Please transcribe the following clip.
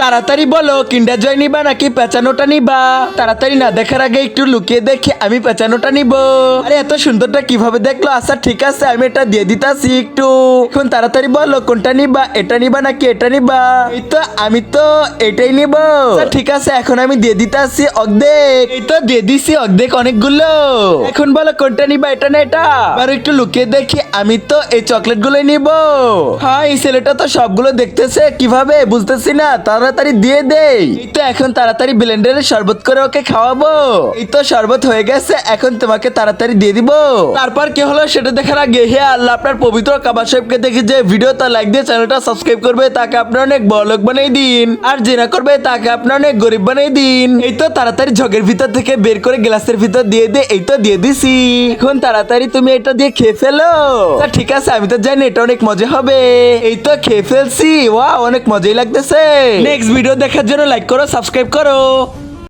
তাড়াতাড়ি বলো কিন্ডার জয় নিবা নাকি পেঁচানোটা নিবা? তাড়াতাড়ি না দেখার আগে একটু লুকিয়ে দেখি আমি পেঁচানোটা নিব। আরে এত সুন্দরটা কিভাবে দেখলো? আচ্ছা ঠিক আছে আমি এটা দিয়ে দিতাছি একটু। এখন তাড়াতাড়ি বলো কোনটা নিবা, এটা নিবা নাকি এটা নিবা? এই তো আমি তো এটাই নিব। আচ্ছা, ঠিক আছে এখন আমি দিয়ে দিতাছি অর্ধেক। এই তো দিয়ে দিছি অর্ধেক অনেকগুলো। এখন বলো কোনটা নিবা, এটা না এটা? আর একটু লুকিয়ে দেখি আমি তো এই চকলেট গুলোই নিব। হ্যাঁ এই ছেলেটা তো সবগুলো দেখতেছে কিভাবে বুঝতেছি না, তাড়াতাড়ি দিয়ে দেই। এই তো এখন তাড়াতাড়ি ব্লেন্ডারে শরবত করে ওকে খাওয়াবো। এই তো শরবত হয়ে গেছে, এখন তোমাকে তাড়াতাড়ি দিয়ে দিব। তারপর কি হলো সেটা দেখার আগে হে আল্লাহ আপনার পবিত্র কাবা শরীফকে দেখে যে ভিডিওটা লাইক দিয়ে চ্যানেলটা সাবস্ক্রাইব করবে তাকে আপনার অনেক বড়লোক বানিয়ে দিন, আর যে না করবে তাকে আপনার অনেক গরিব বানিয়ে দিন। এই তো তাড়াতাড়ি জগের ভিতর থেকে বের করে গ্লাসের ভিতর দিয়ে দে। এই তো দিয়ে দিছি, এখন তাড়াতাড়ি তুমি এটা দিয়ে খেয়ে ফেলো। তা ঠিক আছে আমি তো জানি এটা অনেক মজা হবে। এই তো খেয়ে ফেলছি, ওয়াও অনেক মজাই লাগতেছে। নেক্সট ভিডিও দেখার জন্য লাইক করো, সাবস্ক্রাইব করো।